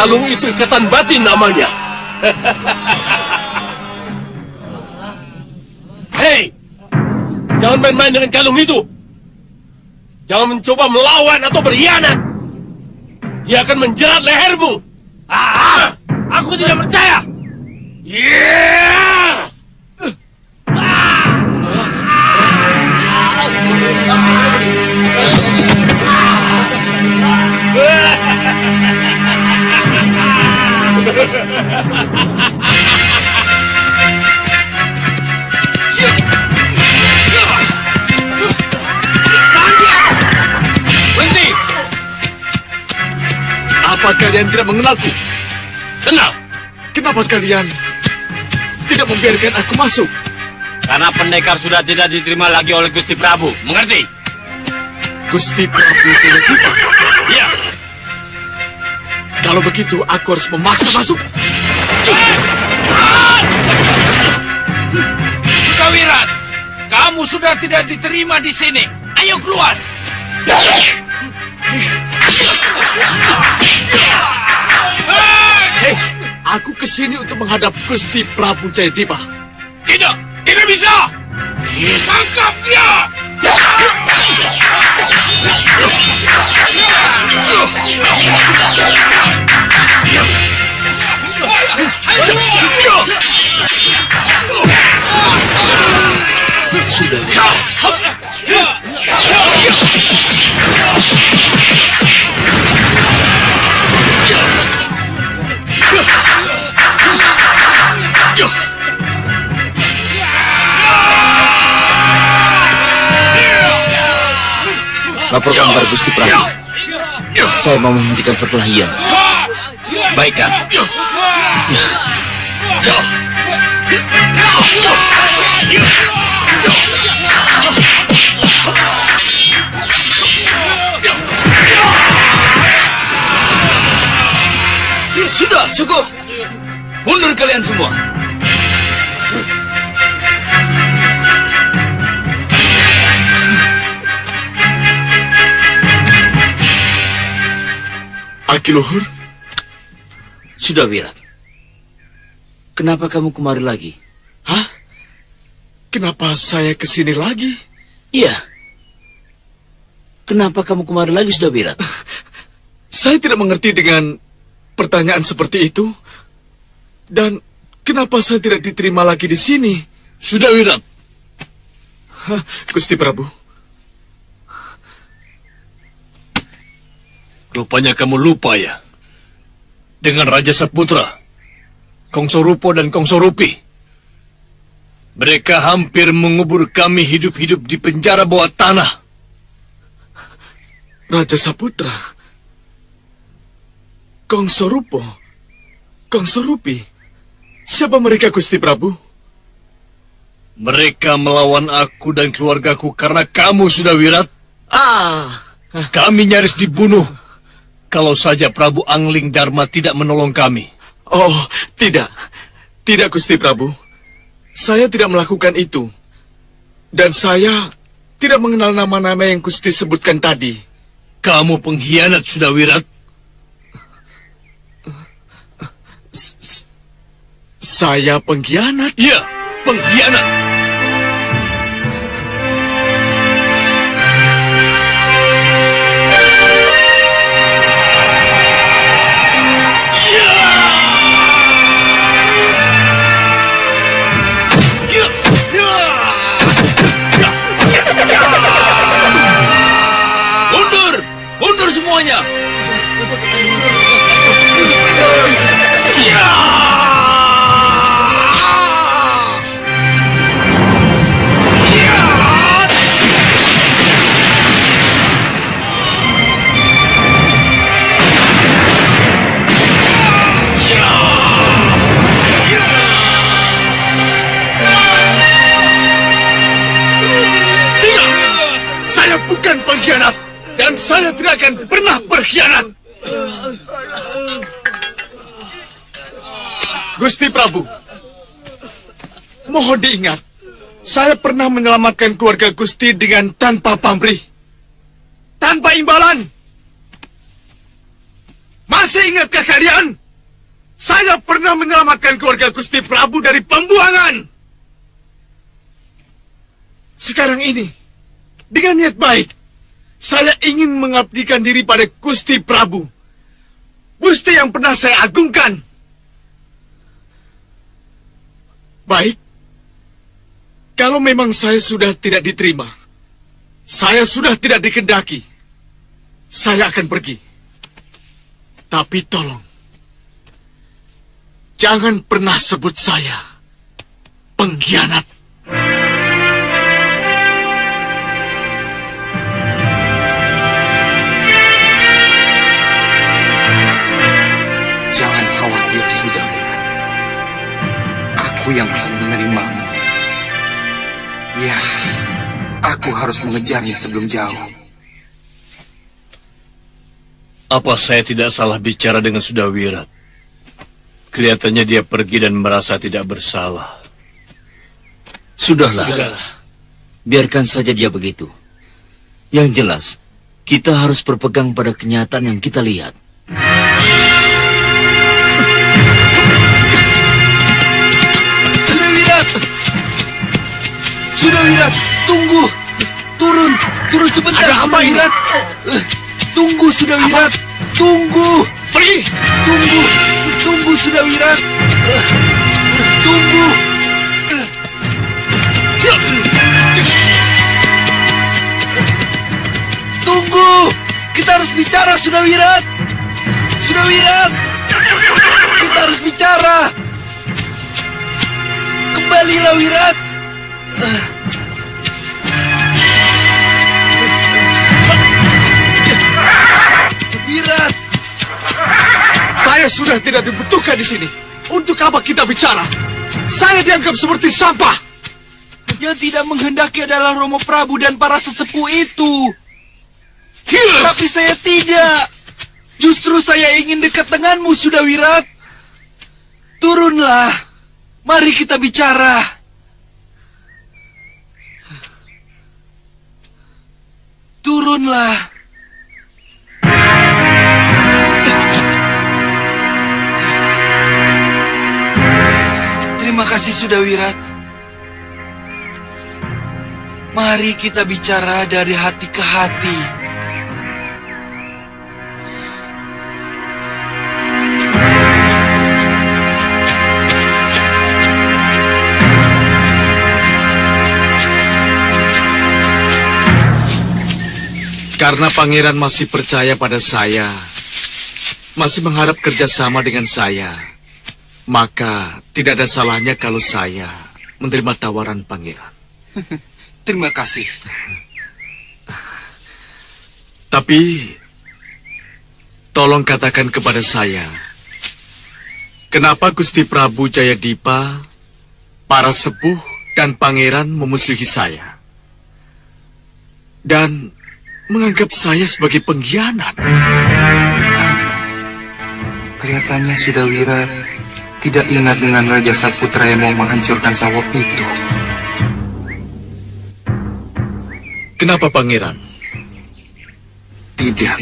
Kalung itu ikatan batin namanya. Hei, jangan main-main dengan kalung itu. Jangan mencoba melawan atau berkhianat. Dia akan menjerat lehermu. Aku tidak percaya. Yeah! Berhenti! Apa kalian tidak mengenalku? Kenal? Kenapa kalian tidak membiarkan aku masuk? Karena pendekar sudah tidak diterima lagi oleh Gusti Prabu. Mengerti? Gusti Prabu Jayadipa. Ya. Kalau begitu, aku harus memaksa masuk. Sudawirat, kamu sudah tidak diterima di sini. Ayo keluar. Hei, aku kesini untuk menghadap Gusti Prabu Jayadipa. Tidak, tidak bisa. Tangkap dia. Sudah. Laporkan pada Gusti Prabu. Saya mau menghentikan perkelahian. Baik, Kang. Sudah, cukup. Mundur kalian semua. Akiluhur, Sudawirat. Kenapa kamu kemari lagi? hah? Kenapa saya kesini lagi? Iya. Kenapa kamu kemari lagi, Sudawirat? Saya tidak mengerti dengan pertanyaan seperti itu. Dan kenapa saya tidak diterima lagi di sini? Sudawirat. Gusti Prabu. Rupanya kamu lupa ya. Dengan Raja Saputra, Kongso Rupo dan Kongso Rupi. Mereka hampir mengubur kami hidup-hidup di penjara bawah tanah. Raja Saputra, Kongso Rupo, Kongso Rupi. Siapa mereka, Gusti Prabu? Mereka melawan aku dan keluargaku karena kamu, Sudawirat. Kami nyaris dibunuh kalau saja Prabu Angling Dharma tidak menolong kami. Oh, tidak. Tidak, Gusti Prabu. Saya tidak melakukan itu. Dan saya tidak mengenal nama-nama yang Gusti sebutkan tadi. Kamu pengkhianat, Sudawirat. Saya pengkhianat? Iya, pengkhianat. Mundur semuanya. Tidak, saya bukan pengkhianat. Dan saya tidak akan pernah berkhianat. Gusti Prabu, mohon diingat, saya pernah menyelamatkan keluarga Gusti dengan tanpa pamrih, tanpa imbalan. Masih ingatkah kalian? Saya pernah menyelamatkan keluarga Gusti Prabu dari pembuangan. Sekarang ini, dengan niat baik, saya ingin mengabdikan diri pada Gusti Prabu. Gusti yang pernah saya agungkan. Baik, kalau memang saya sudah tidak diterima, saya sudah tidak dikehendaki, saya akan pergi. Tapi tolong, jangan pernah sebut saya pengkhianat. Jangan khawatir, Sudawirat. Aku yang akan menerimamu. Ya, aku harus mengejarnya sebelum jauh. Apa saya tidak salah bicara dengan Sudawirat? Kelihatannya dia pergi dan merasa tidak bersalah. Sudahlah. Biarkan saja dia begitu. Yang jelas, kita harus berpegang pada kenyataan yang kita lihat. Sudawirat, tunggu. Turun sebentar. Ada apa ini? Sudawirat. Tunggu, Sudawirat. Tunggu. Pergi! Tunggu, Sudawirat. Tunggu. Tunggu. Kita harus bicara, Sudawirat. Sudawirat. Kita harus bicara. Kembalilah, Wirat. Wirat. Saya sudah tidak dibutuhkan di sini. Untuk apa kita bicara? Saya dianggap seperti sampah. Yang tidak menghendaki adalah Romo Prabu dan para sesepuh itu. Tapi saya tidak. Justru saya ingin dekat denganmu, Sudawirat. Turunlah. Mari kita bicara. Turunlah. Terima kasih, Sudawirat. Mari kita bicara dari hati ke hati. Karena pangeran masih percaya pada saya, masih mengharap kerjasama dengan saya, maka tidak ada salahnya kalau saya menerima tawaran pangeran. Terima kasih. Tapi, tolong katakan kepada saya, kenapa Gusti Prabu Jayadipa, para sepuh dan pangeran memusuhi saya? Dan menganggap saya sebagai pengkhianat. Kelihatannya Sudawirat tidak ingat dengan Raja Saputra yang mau menghancurkan sawah itu. Kenapa, Pangeran? Tidak.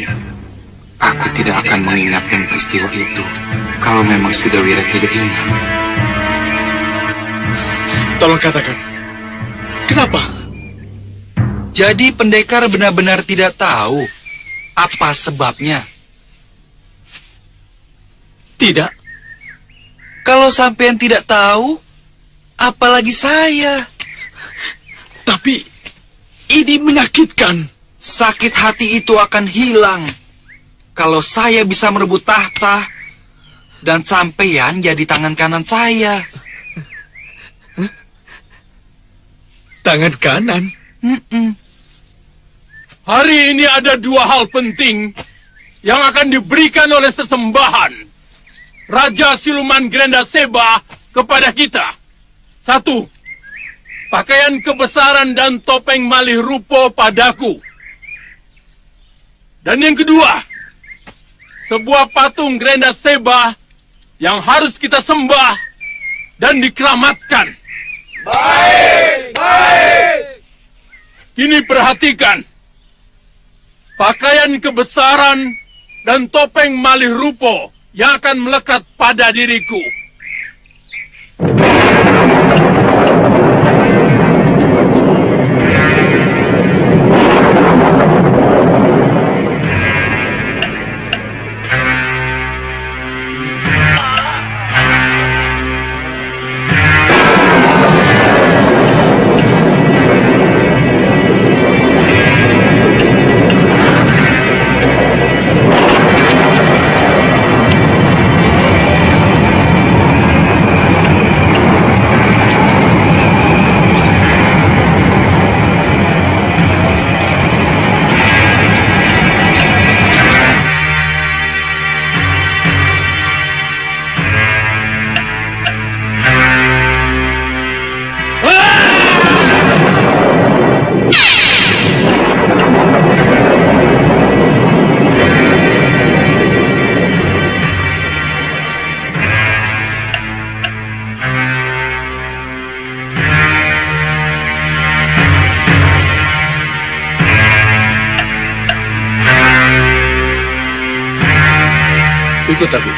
Aku tidak akan mengingatkan peristiwa itu kalau memang Sudawirat tidak ingat. Tolong katakan, kenapa? Jadi pendekar benar-benar tidak tahu apa sebabnya. Tidak. Kalau sampean tidak tahu, apalagi saya. Tapi ini menyakitkan. Sakit hati itu akan hilang kalau saya bisa merebut tahta dan sampean jadi tangan kanan saya. Tangan kanan? Hari ini ada dua hal penting yang akan diberikan oleh sesembahan Raja Siluman Grenda Seba kepada kita. 1. Pakaian kebesaran dan topeng malih rupo padaku. Dan yang kedua, sebuah patung Grenda Seba yang harus kita sembah dan dikeramatkan. Baik. Kini perhatikan. Pakaian kebesaran dan topeng malih rupo yang akan melekat pada diriku. Ikut aku.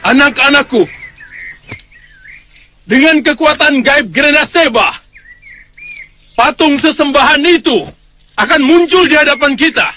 Anak-anakku, dengan kekuatan gaib Grenda Seba, patung sesembahan itu akan muncul di hadapan kita.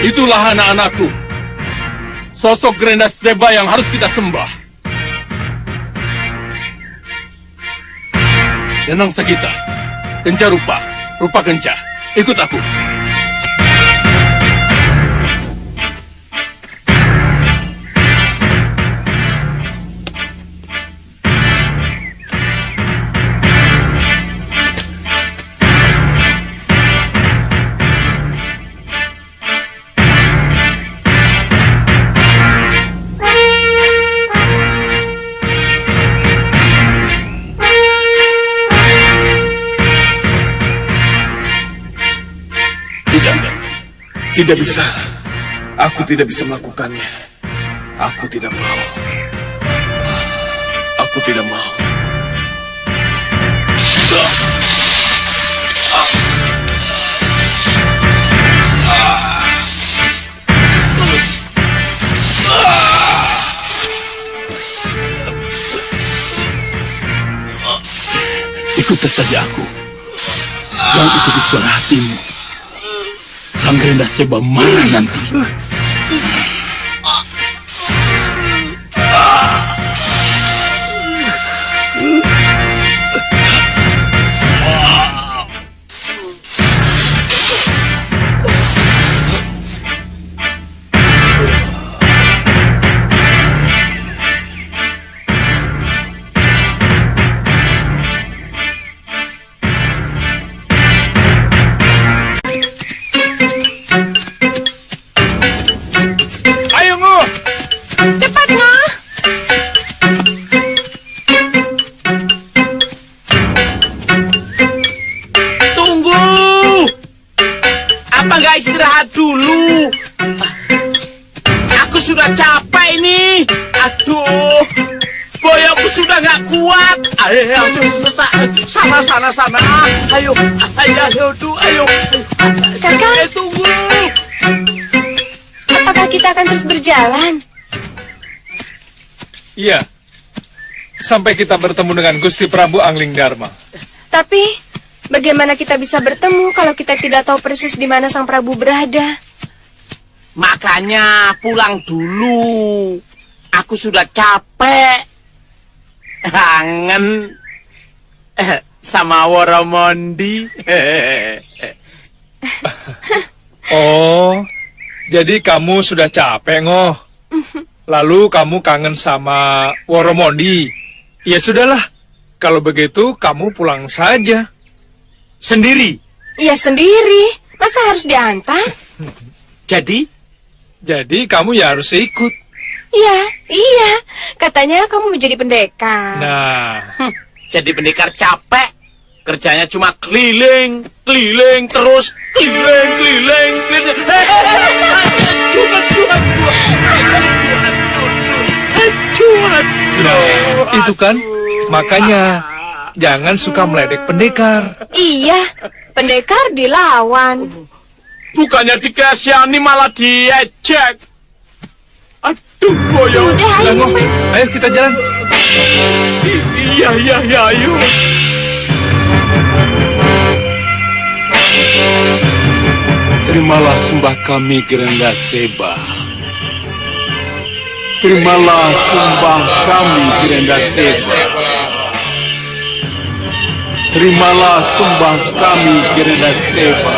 Itulah anak-anakku, sosok Grenda Seba yang harus kita sembah. Danang Sagita, Kenca Rupa, Rupa Kenca, ikut aku. Tidak bisa. Aku tidak bisa melakukannya. Aku tidak mau. Aku tidak mau. Ikuti saja aku. Jangan ikuti suara hatimu. Sang Grenda Seba marah nanti. Kenapa nggak istirahat dulu? Aku sudah capek ini. Aduh, boyokku sudah nggak kuat. Ayo, sana. Ayo, ayo. Kakak. Tunggu. Apakah kita akan terus berjalan? Iya, sampai kita bertemu dengan Gusti Prabu Angling Dharma. Tapi, bagaimana kita bisa bertemu kalau kita tidak tahu persis di mana Sang Prabu berada? Makanya pulang dulu. Aku sudah capek. Kangen sama Woromondi. Oh, jadi kamu sudah capek, Ngoh. Lalu kamu kangen sama Woromondi. Ya sudahlah, kalau begitu kamu pulang saja. Sendiri. Ya sendiri. Masa harus diantar? Jadi? Jadi kamu ya harus ikut. Ya, iya. Katanya kamu menjadi pendekar. Nah, Jadi pendekar capek. Kerjanya cuma keliling terus. Keliling. nah, itu kan makanya jangan suka meledek pendekar. Iya, pendekar dilawan. Bukannya dikasihani malah diejek. Aduh, boyo. Sudah, ayo Ngoh, cepat. ayo kita jalan. Iya, ayo. Terimalah sembah kami, Grenda Seba. Terimalah sembah kami, Grenda Seba. Terimalah sembah kami, Grenda Seba.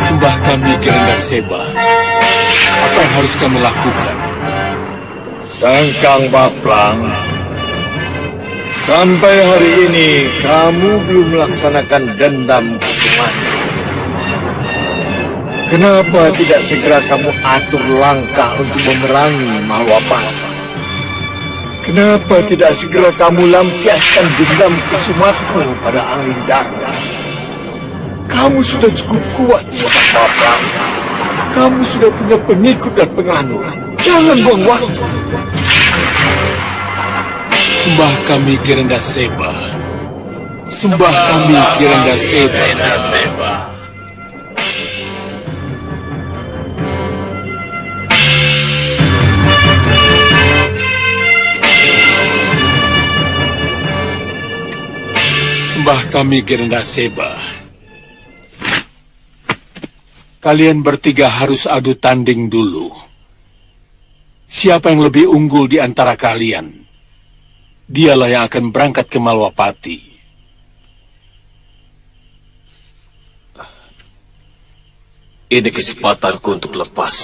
Sembah kami, Grenda Seba. Apa yang harus kami lakukan? Sangkang Baplang, sampai hari ini kamu belum melaksanakan dendam Kesumani. Kenapa tidak segera kamu atur langkah untuk memerangi Mahwapati? Kenapa tidak segera kamu lampiaskan dendam kesumatmu pada Angling Dharma? Kamu sudah cukup kuat, Sembah Baplang. Kamu sudah punya pengikut dan penganut. Jangan buang waktu. Sembah kami, Grenda Seba. Sembah kami, Grenda Seba. Sembah kami, Grenda Seba. Kalian bertiga harus adu tanding dulu. Siapa yang lebih unggul di antara kalian, dialah yang akan berangkat ke Malwapati. Ini kesempatanku untuk lepas.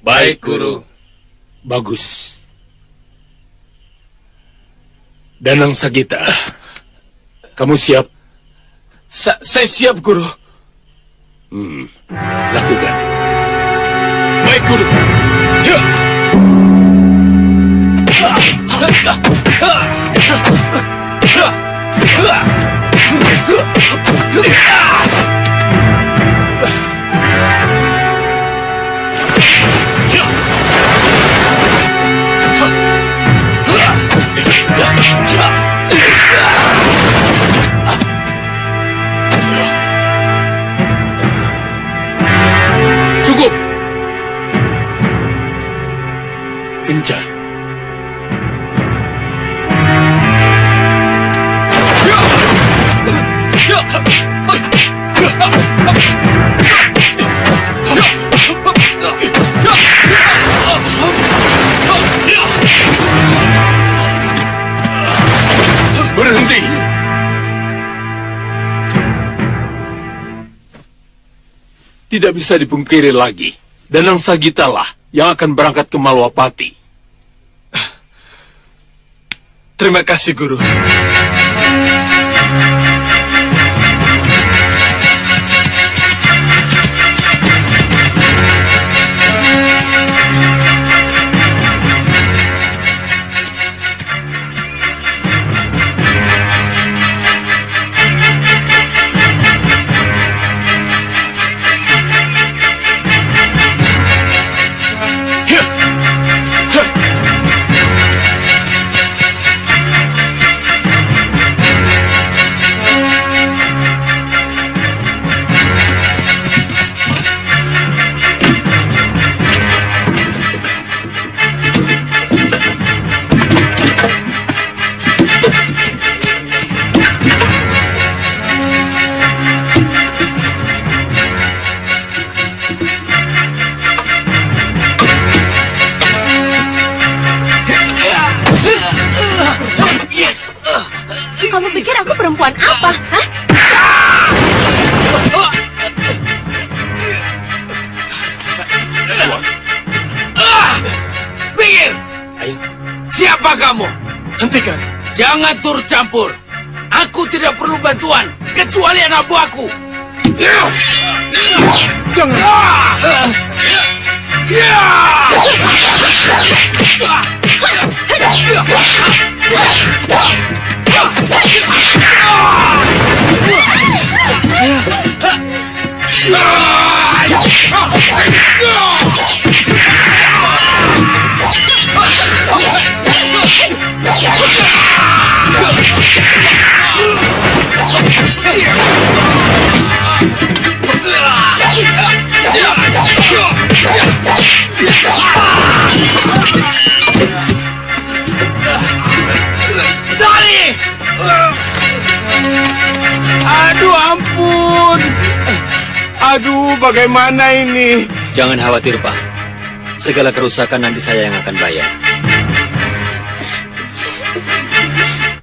Baik, Guru. Bagus. Danang Sagita, kamu siap? Saya siap, Guru. Lakukan. Baik, Guru. Ya. Cukup. Kencang. Berhenti. Tidak bisa dipungkiri lagi. Danang Sagita lah yang akan berangkat ke Malwapati. Terima kasih, Guru. Kamu pikir aku perempuan apa? Hah? Minggir! Ayo. Siapa kamu? Hentikan. Jangan turut campur. Aku tidak perlu bantuan, kecuali anak buahku. Jangan. Dari! Aduh, ampun. Aduh, bagaimana ini? Jangan khawatir, Pak. Segala kerusakan nanti saya yang akan bayar.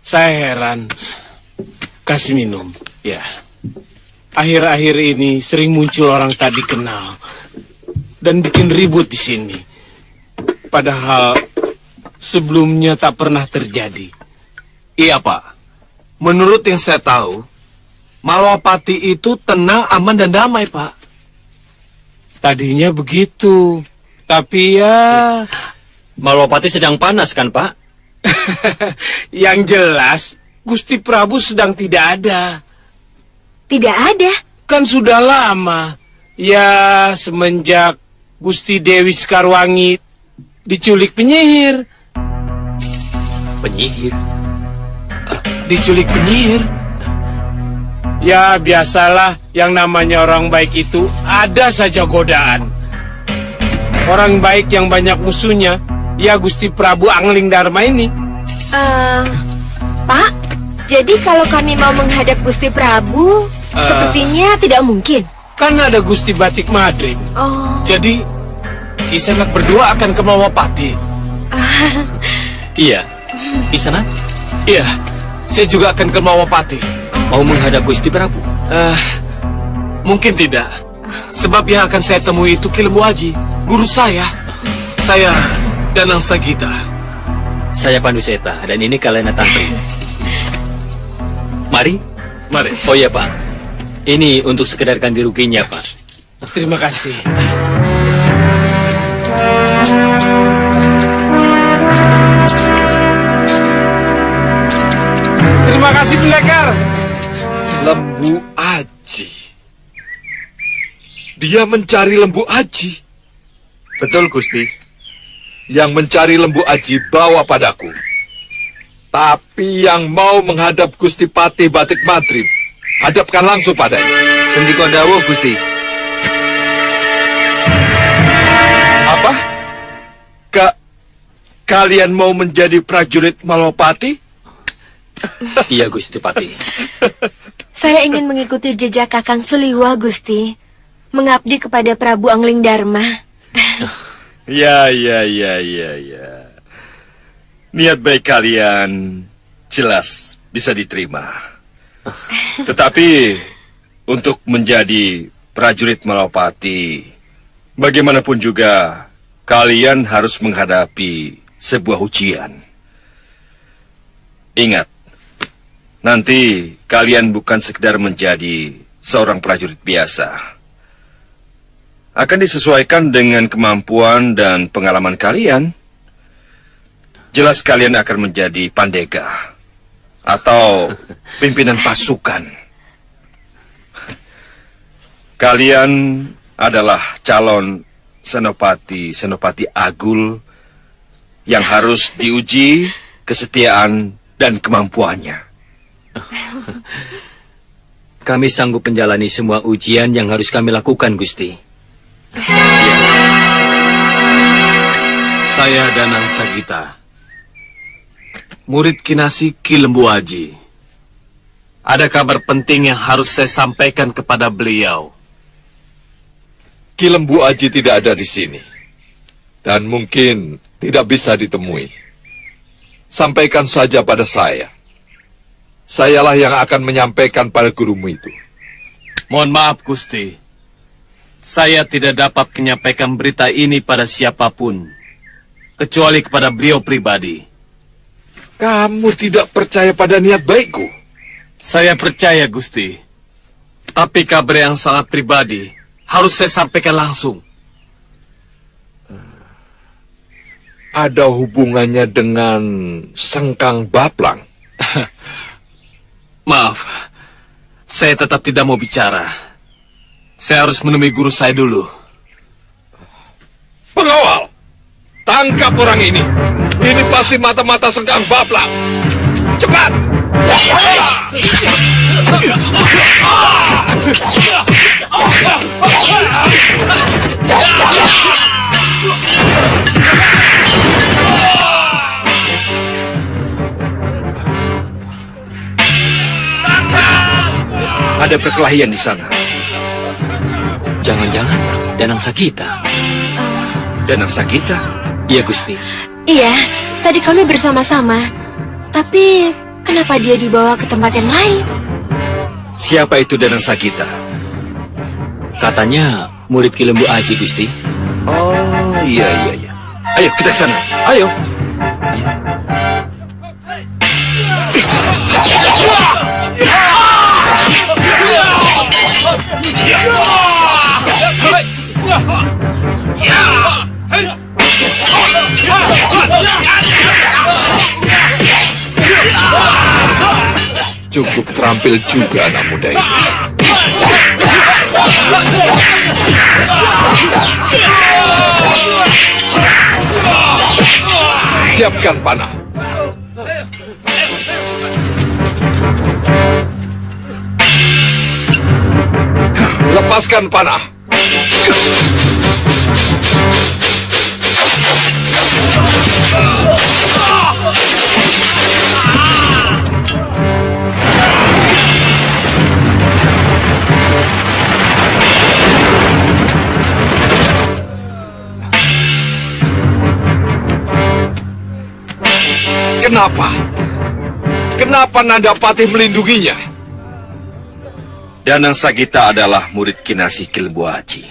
Saya heran. Kasih minum. Ya. Akhir-akhir ini sering muncul orang tak dikenal dan bikin ribut di sini. Padahal sebelumnya tak pernah terjadi. Iya, Pak. Menurut yang saya tahu, Malwapati itu tenang, aman, dan damai, Pak. Tadinya begitu. Tapi ya... Malwapati sedang panas kan, Pak? Yang jelas, Gusti Prabu sedang tidak ada. Tidak ada. Kan sudah lama. Ya, semenjak Gusti Dewi Sekarwangi diculik penyihir. Penyihir? Diculik penyihir? Ya, biasalah yang namanya orang baik itu ada saja godaan. Orang baik yang banyak musuhnya, ya Gusti Prabu Angling Dharma ini. Pak, jadi kalau kami mau menghadap Gusti Prabu, sepertinya tidak mungkin. Kan ada Gusti Batik Madrim. Oh. Jadi, Kisanak berdua akan ke Malwapati. Iya. Di sana Iya, saya juga akan ke Malwapati. mau menghadap Gusti Prabu. Mungkin tidak. Sebab yang akan saya temui itu Ki Lembu Aji, guru saya. Saya Danang Sagita. Saya Pandu Seta dan ini Kalena Tantri. Mari. Mari. Oh iya, Pak. Ini untuk sekedar ganti ruginya, Pak. Terima kasih. Terima kasih, pendekar. Lembu Aji. Dia mencari Lembu Aji. Betul, Gusti. Yang mencari Lembu Aji bawa padaku. Tapi yang mau menghadap Gusti Pati Batik Madrim, hadapkan langsung padanya. Sendika dawuh, Gusti. Apa? Kalian mau menjadi prajurit Malwapati? Iya, Gusti Pati. Saya ingin mengikuti jejak Kakang Suliwa, Gusti. Mengabdi kepada Prabu Angling Dharma. Ya. Niat baik kalian jelas bisa diterima. Tetapi untuk menjadi prajurit Malwapati, bagaimanapun juga kalian harus menghadapi sebuah ujian. Ingat, nanti kalian bukan sekedar menjadi seorang prajurit biasa. Akan disesuaikan dengan kemampuan dan pengalaman kalian. Jelas kalian akan menjadi pandega atau pimpinan pasukan. Kalian adalah calon senopati Agul yang harus diuji kesetiaan dan kemampuannya. Kami sanggup menjalani semua ujian yang harus kami lakukan, Gusti. Saya Danang Sagita, murid Kinasi Ki Lembu Aji. Ada kabar penting yang harus saya sampaikan kepada beliau. Ki Lembu Aji tidak ada di sini. Dan mungkin tidak bisa ditemui. Sampaikan saja pada saya. Sayalah yang akan menyampaikan pada gurumu itu. Mohon maaf, Gusti. Saya tidak dapat menyampaikan berita ini pada siapapun, kecuali kepada beliau pribadi. Kamu tidak percaya pada niat baikku? Saya percaya, Gusti. Tapi kabar yang sangat pribadi harus saya sampaikan langsung. Ada hubungannya dengan Sengkang Baplang? Maaf, saya tetap tidak mau bicara. Saya harus menemui guru saya dulu. Pengawal, tangkap orang ini. Ini pasti mata-mata Sengkang Baplang. Cepat! Ada perkelahian di sana. Jangan-jangan Danang Sagita. Danang Sagita? Iya, Gusti. Iya, tadi kami bersama-sama. Tapi kenapa dia dibawa ke tempat yang lain? Siapa itu Danang Sagita? Katanya murid Ki Lembu Aji, Gusti. Oh, iya. Ayo, kita sana. Ayo. Cukup terampil juga anak muda ini. Siapkan panah. Lepaskan panah. Kenapa? Kenapa Nandapati melindunginya? Danang Sagita adalah murid Kinasi Ki Lembu Aji.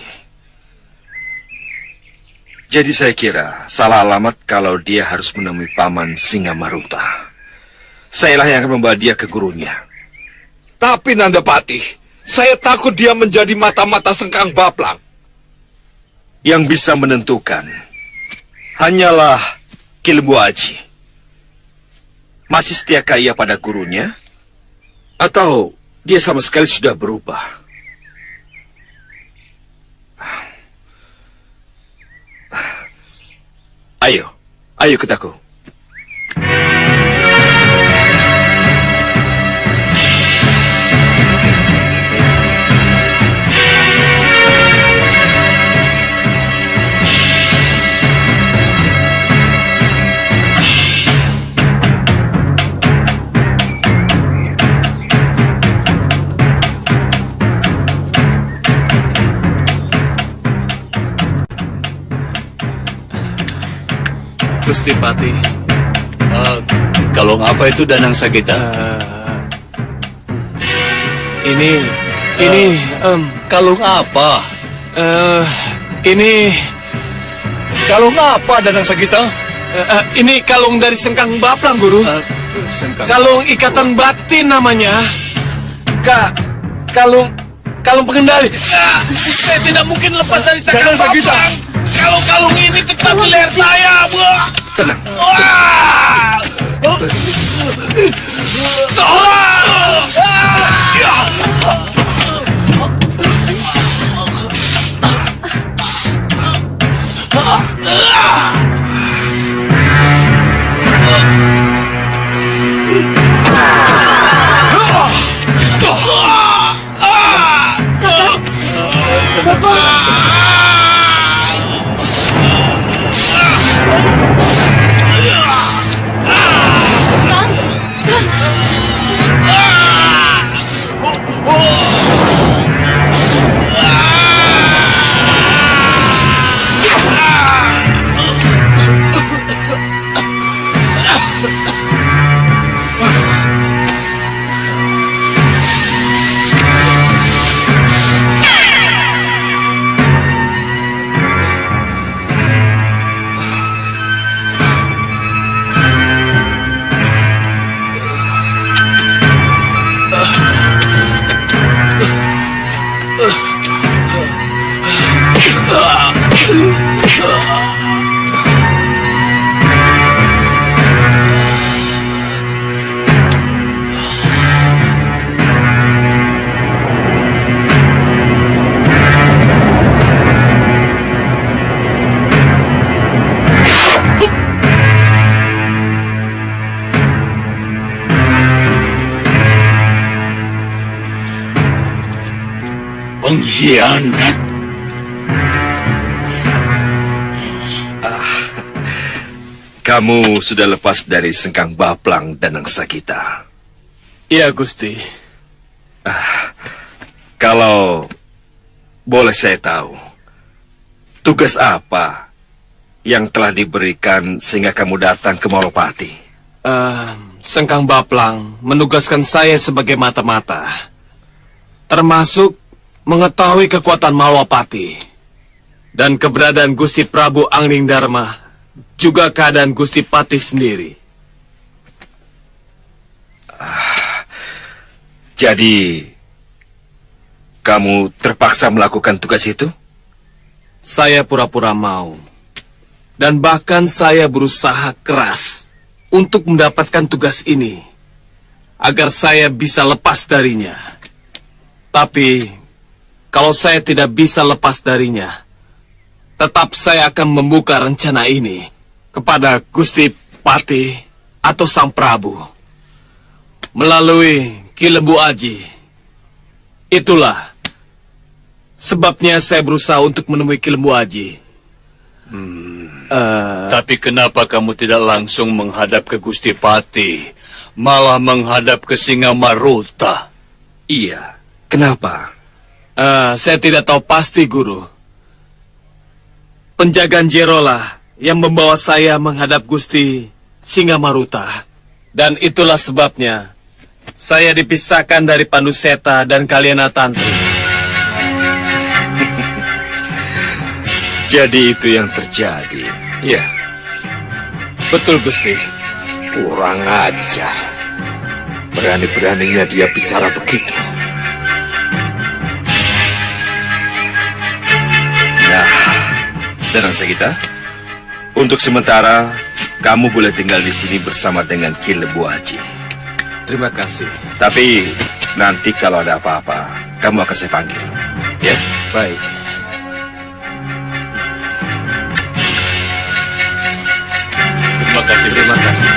Jadi saya kira salah alamat kalau dia harus menemui Paman Singamaruta. Sayalah yang akan membawa dia ke gurunya. Tapi Nandapati, saya takut dia menjadi mata-mata Sengkang Baplang. Yang bisa menentukan hanyalah Ki Lembu Aji. Masih setiakah ia pada gurunya? Atau dia sama sekali sudah berubah? Ayo ikut aku. Gusti Pati. Kalung apa itu Danang Sagita? Ini kalung apa? Ini Kalung apa, Danang Sagita? Ini kalung dari Sengkang Baplang, Guru. Kalung ikatan batin namanya. Kalung pengendali. Saya tidak mungkin lepas dari Sengkang Baplang. Kalau kalung ini tetap di leher saya, Bu. Tenang. Pengkhianat. Kamu sudah lepas dari Sengkang Baplang dan Nangsagita. Iya, Gusti. Kalau boleh saya tahu, tugas apa yang telah diberikan sehingga kamu datang ke Malopati? Sengkang Baplang menugaskan saya sebagai mata-mata, termasuk mengetahui kekuatan Malopati dan keberadaan Gusti Prabu Angling Darma, juga keadaan Gusti Pati sendiri. Jadi, kamu terpaksa melakukan tugas itu? Saya pura-pura mau, dan bahkan saya berusaha keras untuk mendapatkan tugas ini, agar saya bisa lepas darinya. Tapi kalau saya tidak bisa lepas darinya, tetap saya akan membuka rencana ini kepada Gusti Pati atau Sang Prabu melalui Ki Lembu Aji. Itulah sebabnya saya berusaha untuk menemui Ki Lembu Aji. Tapi kenapa kamu tidak langsung menghadap ke Gusti Pati, malah menghadap ke Singamaruta? Iya, kenapa? Saya tidak tahu pasti, Guru. Penjagaan Jerolah yang membawa saya menghadap Gusti Singamaruta. Dan itulah sebabnya saya dipisahkan dari Panduseta dan Kaliana Tantri. Jadi itu yang terjadi. Ya. Betul, Gusti. Kurang ajar. Berani-beraninya dia bicara begitu. Nah, Danang Sagita, untuk sementara kamu boleh tinggal di sini bersama dengan Ki Lembu Aji. Terima kasih. Tapi nanti kalau ada apa-apa, kamu akan saya panggil. Ya? Baik. Terima kasih. Terima kasih.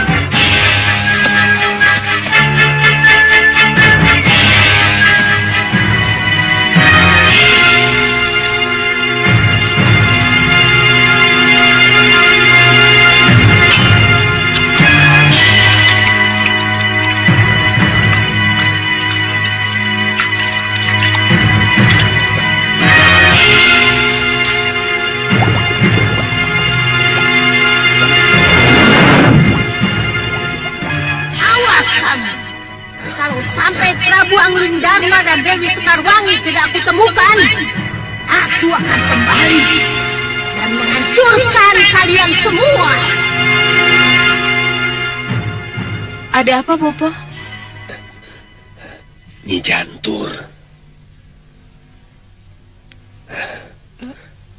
Kalau sampai Prabu Angling Darma dan Dewi Sekarwangi tidak aku temukan, aku akan kembali dan menghancurkan kalian semua. Ada apa, Bopo? Nyi Jantur.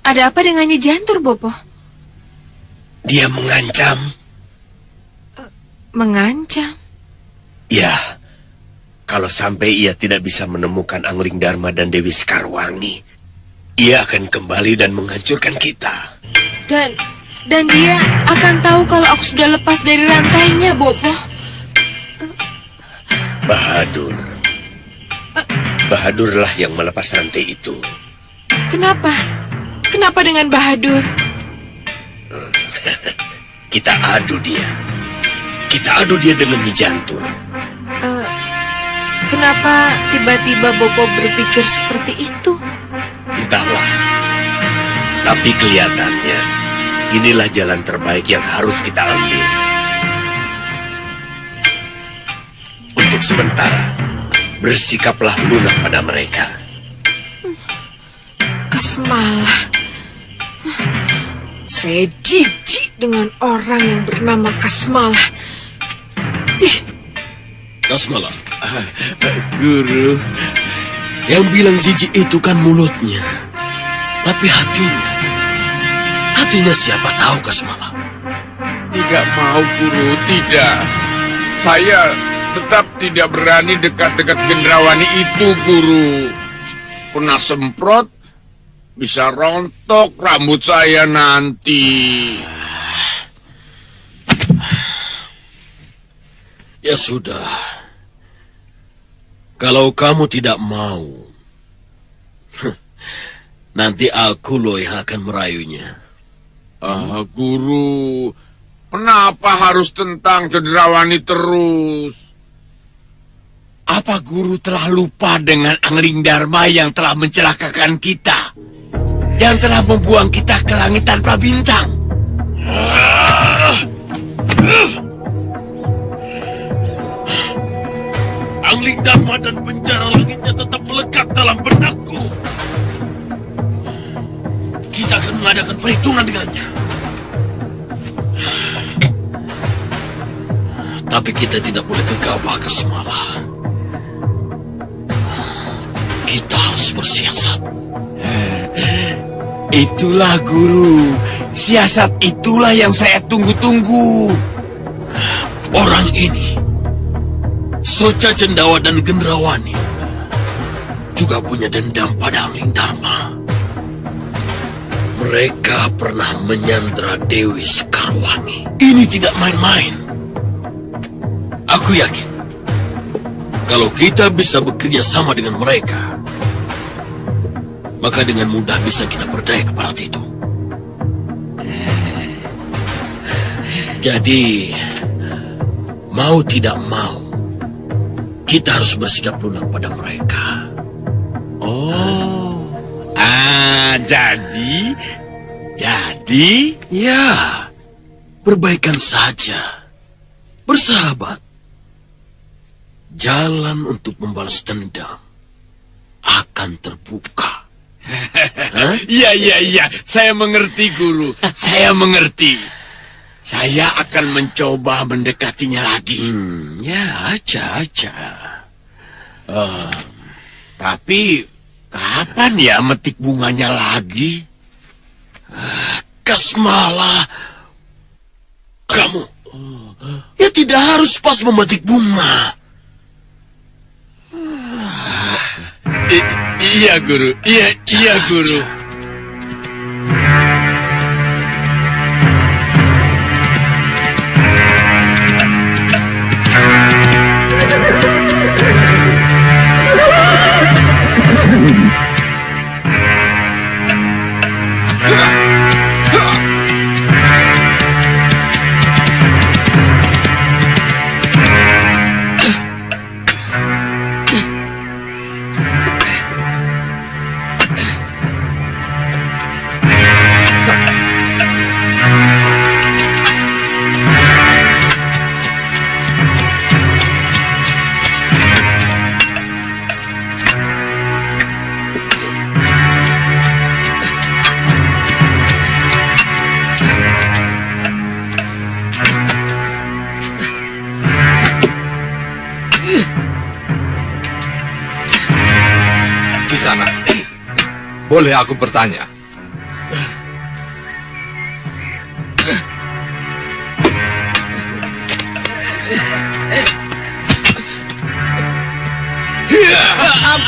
Ada apa dengan Nyi Jantur, Bopo? Dia mengancam. Mengancam? Ya, kalau sampai ia tidak bisa menemukan Angling Dharma dan Dewi Sekarwangi, ia akan kembali dan menghancurkan kita. Dan dia akan tahu kalau aku sudah lepas dari rantainya, Bopo. Bahadur. Bahadurlah yang melepas rantai itu. Kenapa? Kenapa dengan Bahadur? Kita adu dia. Kita adu dia dengan Nyi Jantur. Kenapa tiba-tiba Bopo berpikir seperti itu? Entahlah. Tapi kelihatannya inilah jalan terbaik yang harus kita ambil. Untuk sementara, bersikaplah lunak pada mereka. Kasmalah. Saya jijik dengan orang yang bernama Kasmalah. Kasmalah. Guru, yang bilang jijik itu kan mulutnya. Tapi hatinya siapa tahu, Kasmalah. Tidak mau, Guru, tidak. Saya tetap tidak berani dekat-dekat Gendrawani itu, Guru. Kena semprot, bisa rontok rambut saya nanti. Ya sudah. Kalau kamu tidak mau, nanti aku loh yang akan merayunya. Guru, kenapa harus tentang Gendrawani terus? Apa guru telah lupa dengan Angling Dharma yang telah mencelakakan kita? Yang telah membuang kita ke langit tanpa bintang? Angling Dharma dan penjara langitnya tetap melekat dalam benakku. Kita akan mengadakan perhitungan dengannya. Tapi kita tidak boleh gegabah, Kasmalah. Kita harus bersiasat. Itulah, Guru. Siasat itulah yang saya tunggu-tunggu. Orang ini, Soca Cendawa dan Gendrawani, juga punya dendam pada Angling Dharma. Mereka pernah menyandra Dewi Sekarwangi. Ini tidak main-main. Aku yakin, kalau kita bisa bekerja sama dengan mereka, maka dengan mudah bisa kita berdaya kepada itu. Jadi, mau tidak mau, kita harus bersikap lunak pada mereka. Jadi, ya, perbaikan saja, bersahabat. Jalan untuk membalas dendam akan terbuka. Iya, saya mengerti, Guru. Saya mengerti. Saya akan mencoba mendekatinya lagi. Ya, aja. Tapi kapan ya metik bunganya lagi? Kasmalah, kamu ya tidak harus pas memetik bunga. Iya, Guru. Iya, Guru. boleh aku bertanya?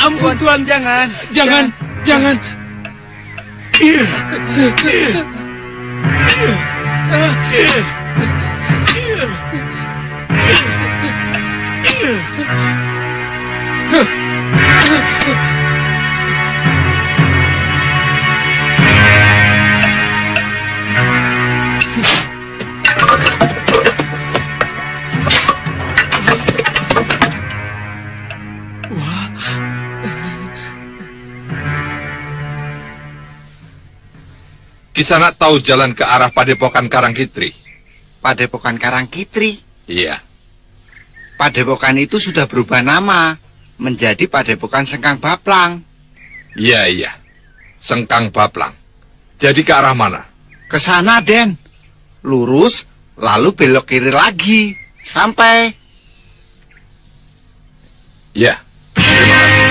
Ampun Tuan, jangan. Jangan. Kisanak tahu jalan ke arah Padepokan Karangkitri? Padepokan Karangkitri? Iya. Padepokan itu sudah berubah nama menjadi Padepokan Sengkang Baplang. Iya. Sengkang Baplang. Jadi ke arah mana? Ke sana, Den. Lurus, lalu belok kiri lagi. Sampai. Ya, terima kasih.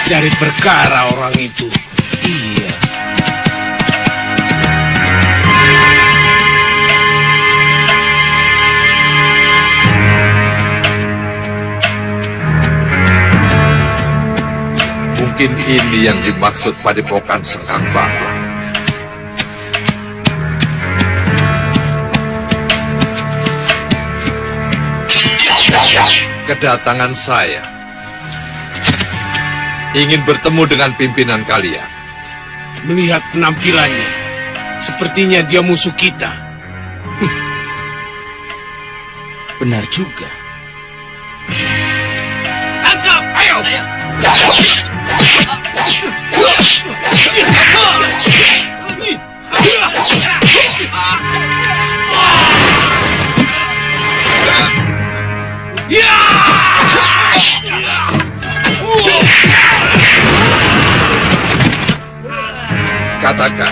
Cari perkara orang itu. Iya. Mungkin ini yang dimaksud Padepokan Sengkang Baplang. Kedatangan saya ingin bertemu dengan pimpinan kalian. Melihat penampilannya, sepertinya dia musuh kita. Benar juga. Tangkap! Ayo! Katakan,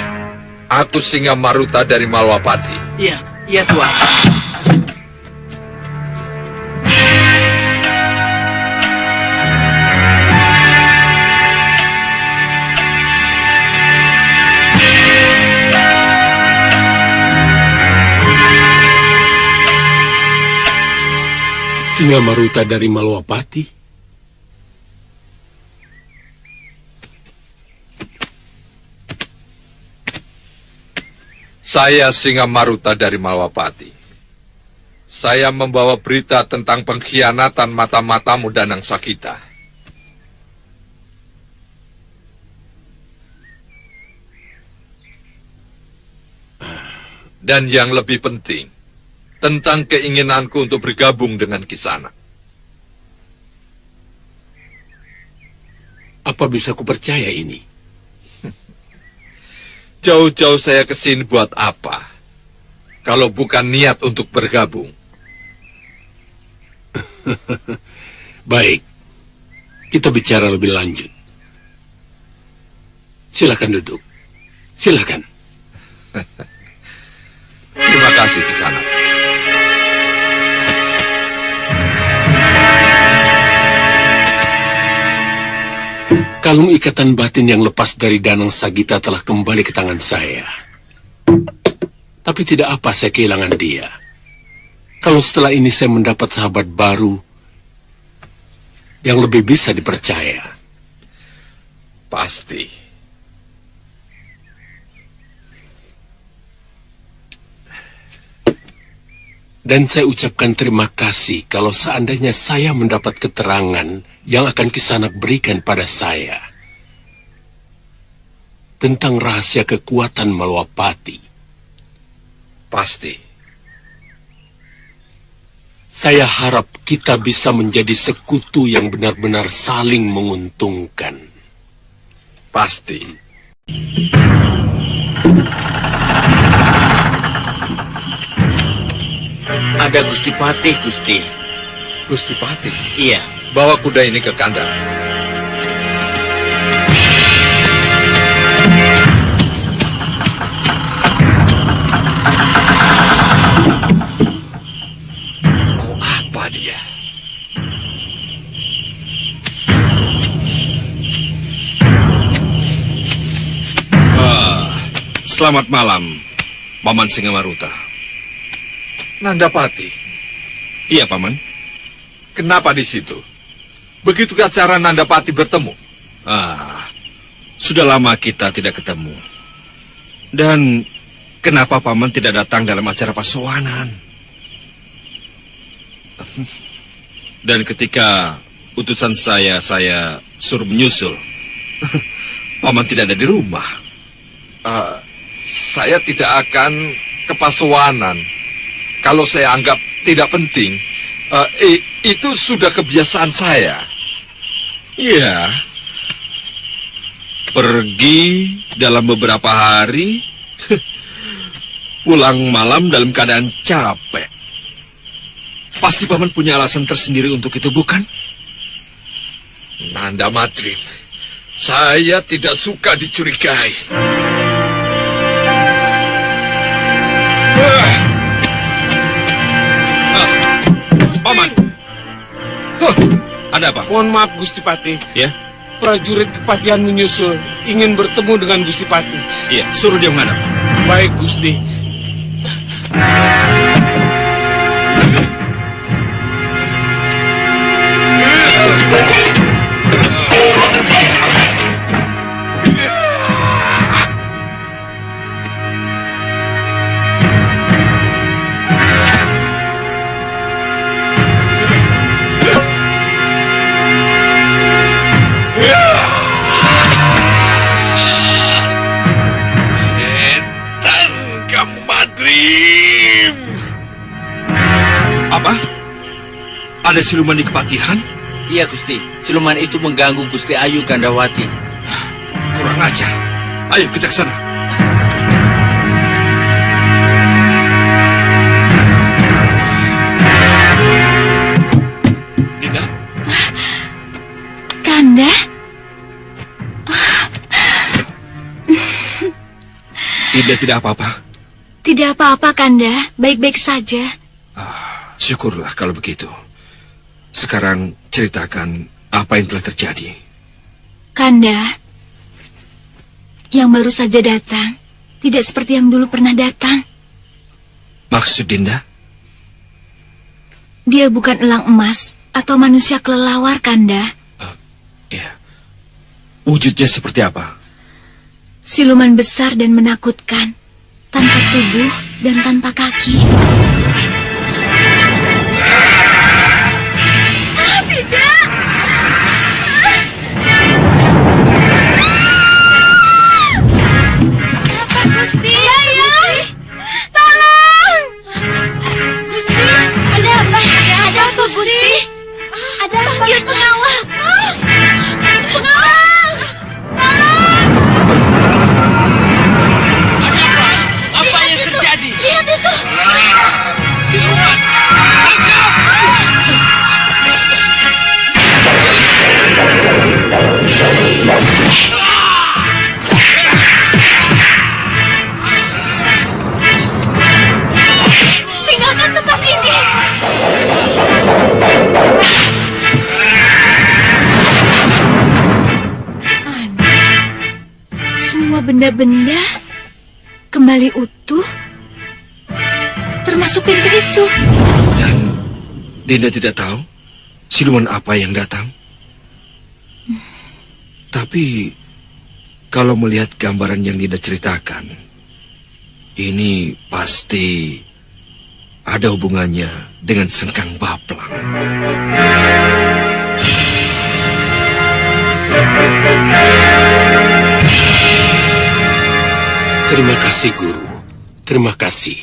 aku Singa Maruta dari Malwapati. Iya Tuan. Singa Maruta dari Malwapati? Saya Singa Maruta dari Malwapati. Saya membawa berita tentang pengkhianatan mata-matamu Danang Sakita. Dan yang lebih penting, tentang keinginanku untuk bergabung dengan Kisanak. Apa bisa kupercaya ini? Jauh-jauh saya ke sini buat apa? Kalau bukan niat untuk bergabung. Baik, kita bicara lebih lanjut. Silakan duduk. Silakan. Terima kasih, Kisanak. Kalung ikatan batin yang lepas dari Danang Sagita telah kembali ke tangan saya. Tapi tidak apa saya kehilangan dia. Kalau setelah ini saya mendapat sahabat baru yang lebih bisa dipercaya. Pasti. Dan saya ucapkan terima kasih kalau seandainya saya mendapat keterangan yang akan Kisanak berikan pada saya tentang rahasia kekuatan Malwapati. Pasti. Saya harap kita bisa menjadi sekutu yang benar-benar saling menguntungkan. Pasti. Ada Gusti Patih, Gusti. Gusti Patih? Iya. Bawa kuda ini ke kandang. Mau apa dia? Selamat malam, Paman Singamaruta. Nandapati, Iya, Paman. kenapa di situ? Begitukah cara Nandapati bertemu? Sudah lama kita tidak ketemu. Dan kenapa Paman tidak datang dalam acara pasowanan? Dan ketika utusan saya suruh menyusul, Paman tidak ada di rumah. Saya tidak akan ke pasowanan kalau saya anggap tidak penting. Itu sudah kebiasaan saya. Iya. Pergi dalam beberapa hari, pulang malam dalam keadaan capek. Pasti Paman punya alasan tersendiri untuk itu, bukan? Nanda Madrim, saya tidak suka dicurigai. Paman, ada apa? Mohon maaf Gusti Patih. Ya? Prajurit Kepatihan menyusul, ingin bertemu dengan Gusti Patih. Iya, suruh dia menghadap. Baik Gusti. Setan kamu, Madrim. Apa? Ada siluman di Kepatihan? Iya Gusti, siluman itu mengganggu Gusti Ayu Gandawati. Kurang ajar. Ayo kita ke sana. Dinda, Kanda? Dinda tidak apa-apa. Tidak apa-apa, Kanda. Baik-baik saja. Syukurlah kalau begitu. Sekarang ceritakan apa yang telah terjadi. Kanda, yang baru saja datang, tidak seperti yang dulu pernah datang. Maksud Dinda? Dia bukan elang emas atau manusia kelelawar, Kanda. Wujudnya seperti apa? Siluman besar dan menakutkan, tanpa tubuh dan tanpa kaki. Tidak! Apa, Gusti? Gusti? Tolong! Gusti, ada apa? Ada apa, Gusti? Ada apa? Panggil pengawal! Pengawal! Tolong! Apa yang terjadi? Lihat itu! Siluman! Tinggalkan tempat ini! Aneh. Semua benda-benda kembali utuh, termasuk pintu itu. Dan Dinda tidak tahu siluman apa yang datang. Tapi kalau melihat gambaran yang Dinda ceritakan, ini pasti ada hubungannya dengan Sengkang Baplang. Terima kasih, Guru. Terima kasih.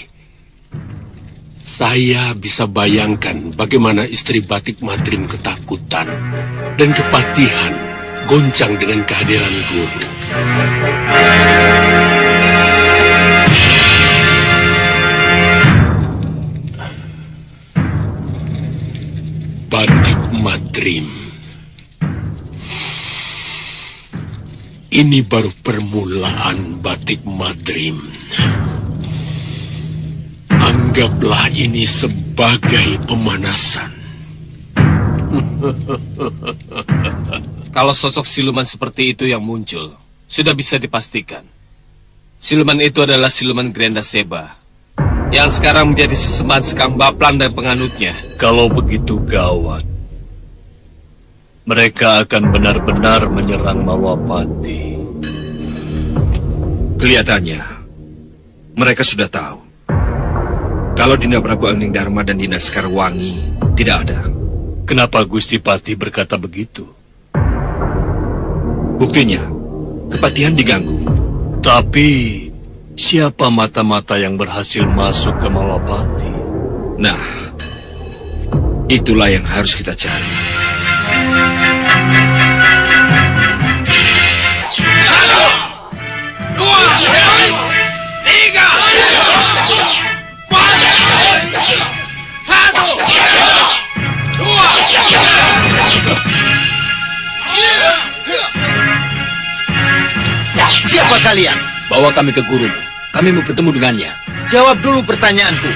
Saya bisa bayangkan bagaimana istri Batik Madrim ketakutan dan Kepatihan goncang dengan kehadiran Guru. Batik Madrim. Ini baru permulaan Batik Madrim. Anggaplah ini sebagai pemanasan. Kalau sosok siluman seperti itu yang muncul, sudah bisa dipastikan. Siluman itu adalah siluman Grenda Seba, yang sekarang menjadi sesembahan Sekang Baplang dan penganutnya. Kalau begitu gawat, mereka akan benar-benar menyerang Malwapati. Kelihatannya, mereka sudah tahu kalau Dinda Prabu Angling Darma dan Dinda Sekarwangi tidak ada. Kenapa Gusti Patih berkata begitu? Buktinya, kepatihan diganggu. Tapi, siapa mata-mata yang berhasil masuk ke Malwapati? Nah, itulah yang harus kita cari. Siapa kalian? Bawa kami ke gurumu. Kami mau bertemu dengannya. Jawab dulu pertanyaanku,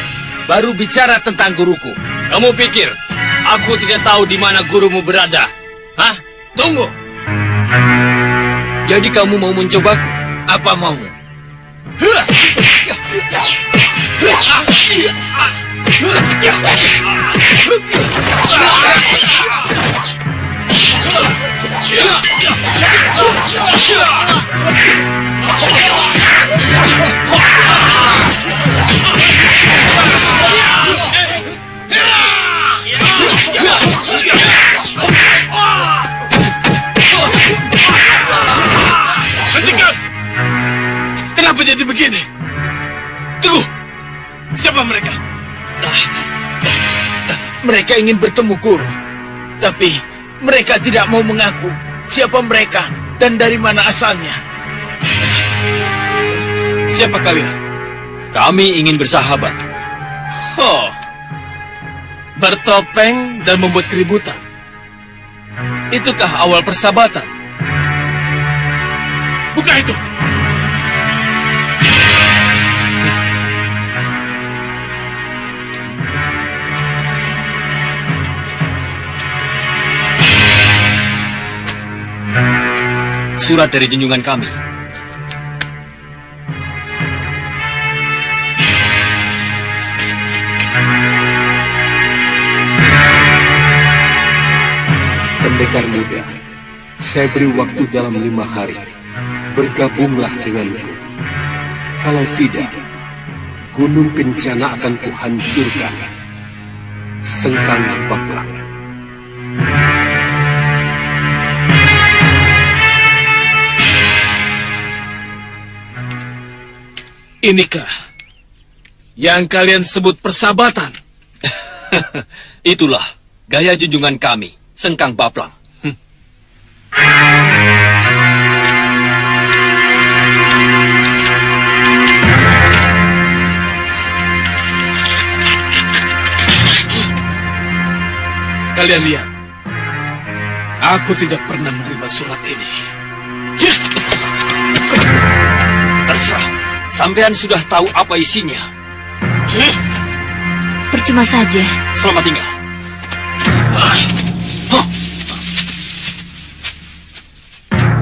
baru bicara tentang guruku. Kamu pikir aku tidak tahu di mana gurumu berada? Hah? Tunggu. Jadi kamu mau mencobaku? Apa maumu? Hentikan! Kenapa jadi begini? Tunggu! Siapa mereka? Mereka ingin bertemu guru, tapi mereka tidak mau mengaku siapa mereka dan dari mana asalnya. Siapa kalian? Kami ingin bersahabat. Oh, bertopeng dan membuat keributan. Itukah awal persahabatan? Buka itu! Surat dari junjungan kami. Pendekar muda, saya beri waktu dalam 5 hari. Bergabunglah denganku. Kalau tidak, Gunung Kencana akan kuhancurkan. Sekang Baplang. Inikah yang kalian sebut persahabatan? Itulah gaya junjungan kami, Sengkang Baplang. Kalian lihat, aku tidak pernah menerima surat ini. Terserah, sampean sudah tahu apa isinya. Percuma saja. Selamat tinggal.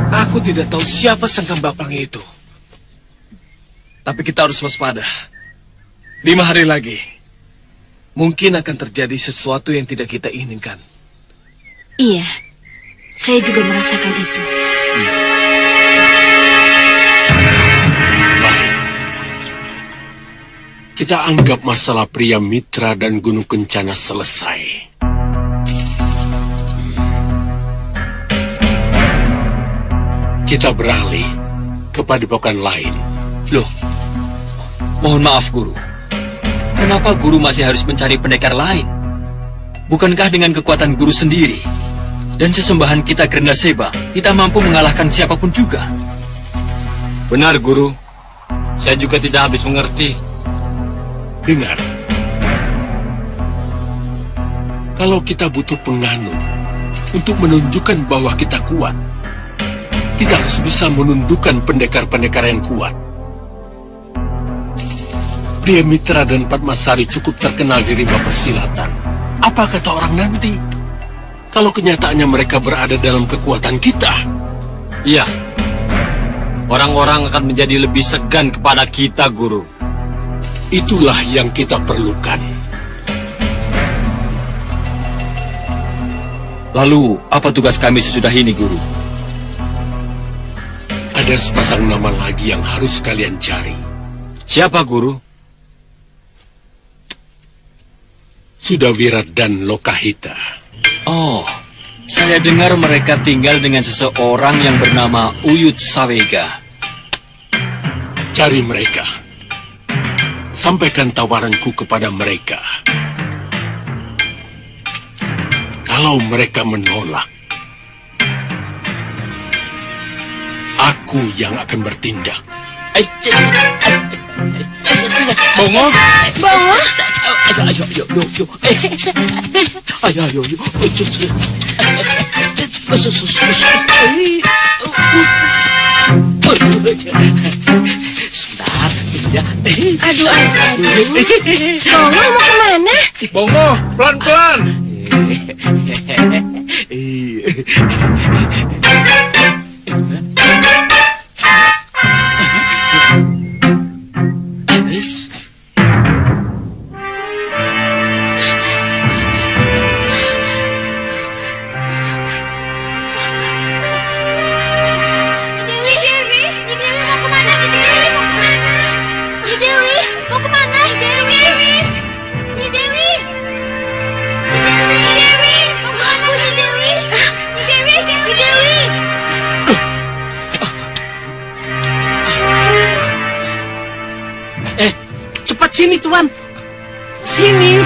Aku tidak tahu siapa Sengkang Baplang itu. Tapi kita harus waspada. 5 hari lagi, mungkin akan terjadi sesuatu yang tidak kita inginkan. Iya, saya juga merasakan itu. Baik. Kita anggap masalah pria Mitra dan Gunung Kencana selesai. Kita beralih ke padepokan lain. Loh, mohon maaf guru. Kenapa guru masih harus mencari pendekar lain? Bukankah dengan kekuatan guru sendiri dan sesembahan kita Grenda Seba, kita mampu mengalahkan siapapun juga? Benar guru. Saya juga tidak habis mengerti. Dengar. Kalau kita butuh penganut untuk menunjukkan bahwa kita kuat, kita harus bisa menundukkan pendekar-pendekar yang kuat. Pria Mitra dan Padmasari cukup terkenal di rimba persilatan. Apa kata orang nanti? Kalau kenyataannya mereka berada dalam kekuatan kita? Iya. orang-orang akan menjadi lebih segan kepada kita, Guru. Itulah yang kita perlukan. Lalu, apa tugas kami sesudah ini, Guru? Ada sepasang nama lagi yang harus kalian cari. Siapa, Guru? Sudawira dan Lokahita. Oh, saya dengar mereka tinggal dengan seseorang yang bernama Uyut Sawega. Cari mereka. Sampaikan tawaranku kepada mereka. Kalau mereka menolak, aku yang akan bertindak. Bongo? Bongo? Ayo. Sebentar, ya. Aduh. Bongo mau kemana? Bongo, pelan-pelan. Sini, Tuan. Sini.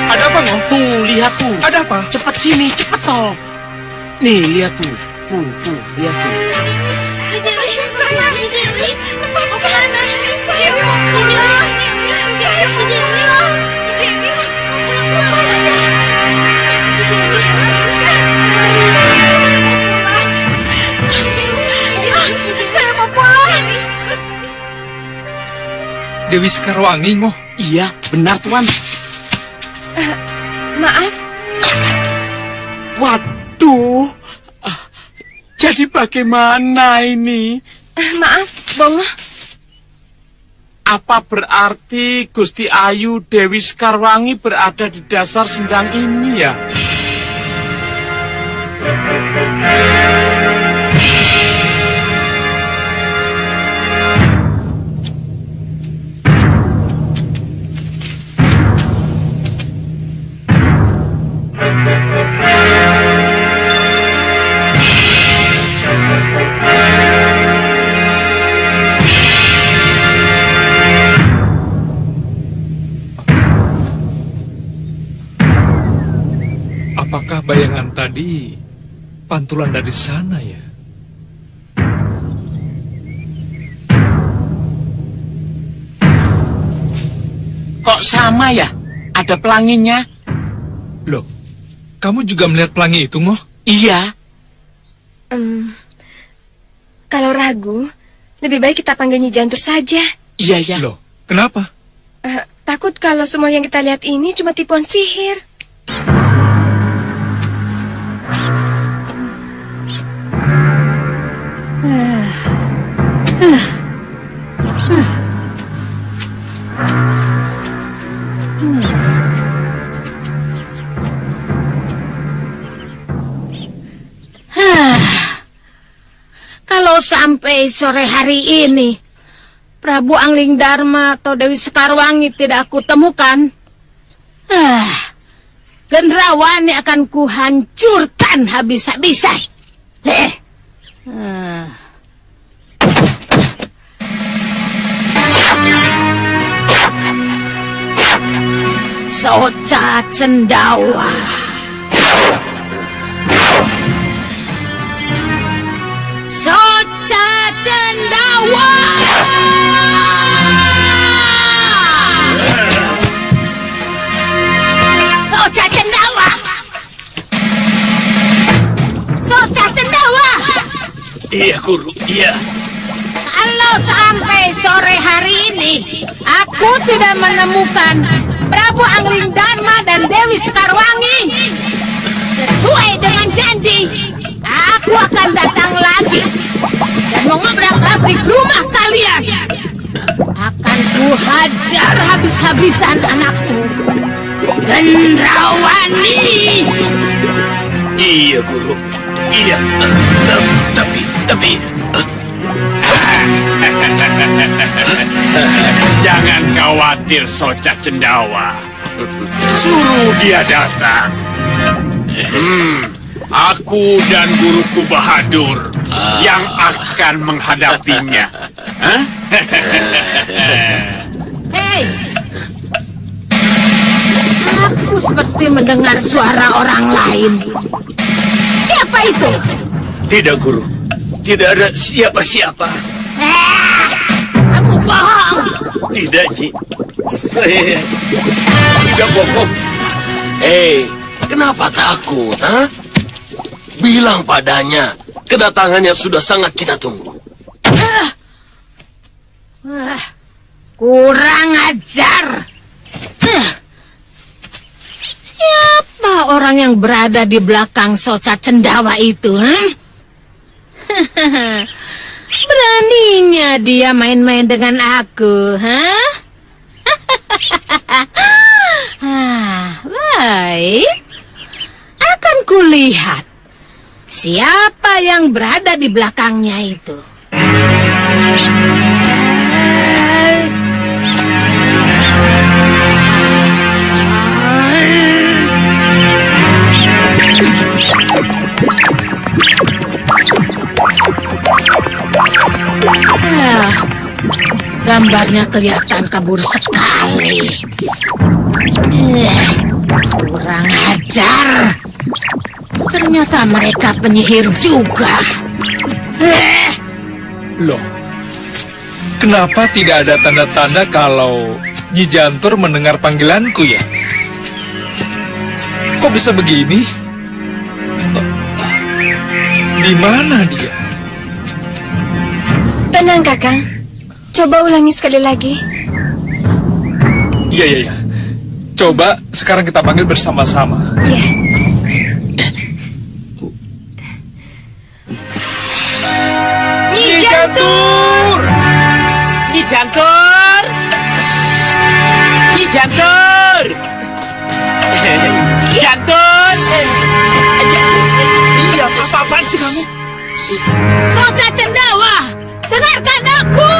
Ada apa, Ngo? Tuh, lihat tuh. Ada apa? Cepat sini, cepat toh. Nih, lihat tuh. Tuh, lihat tuh. Dewi Sekarwangi, Ngo. Iya, benar, Tuan. Maaf. Waduh. Jadi bagaimana ini? Maaf, Bongo. Apa berarti Gusti Ayu Dewi Sekarwangi berada di dasar sendang ini ya? Apakah bayangan tadi pantulan dari sana ya? Kok sama ya? Ada pelanginya? Loh, kamu juga melihat pelangi itu, Ngo? Iya. Kalau ragu, lebih baik kita panggil Nyi Jantur saja. Iya. Loh, kenapa? Takut kalau semua yang kita lihat ini cuma tipuan sihir. Kalau sampai sore hari ini Prabu Angling Darma atau Dewi Sekarwangi tidak aku temukan, Gendrawani akan kuhancurkan habis-habisan. Soca Cendawa. Soca Cendawa. Soca Cendawa. Soca Cendawa. Iya, Guru, iya. Kalau sampai sore hari ini aku tidak menemukan Prabu Angling Darma dan Dewi Sekarwangi, sesuai dengan janji, aku akan datang lagi dan pabrik rumah kalian. Akan kuhajar habis-habisan anakmu, Gendrawani. Iya, Guru. Iya, tapi... Jangan khawatir, Soca Cendawa. Suruh dia datang. Aku dan guruku Bahadur yang akan menghadapinya. Hei, aku seperti mendengar suara orang lain. Siapa itu? Tidak, Guru. Tidak ada siapa-siapa. Kamu bohong. Tidak, Nyi. Saya tidak bohong. Kenapa takut, ha? Bilang padanya, kedatangannya sudah sangat kita tunggu. Kurang ajar. Siapa orang yang berada di belakang Soca Cendawa itu, ha? Beraninya dia main-main dengan aku, ha? Baik. Akan kulihat siapa yang berada di belakangnya itu. Gambarnya kelihatan kabur sekali. Kurang ajar. Ternyata mereka penyihir juga. Loh, kenapa tidak ada tanda-tanda kalau Nyi Jantur mendengar panggilanku ya? Kok bisa begini? Di mana dia? Tenang, Kakang. Coba ulangi sekali lagi. Iya. Coba sekarang kita panggil bersama-sama. Iya. Nyi Jantur! Nyi Jantur! Nyi Jantur! Jantur! Iya, apa-apaan sih kamu? Soca Cendawa, dengarkan aku!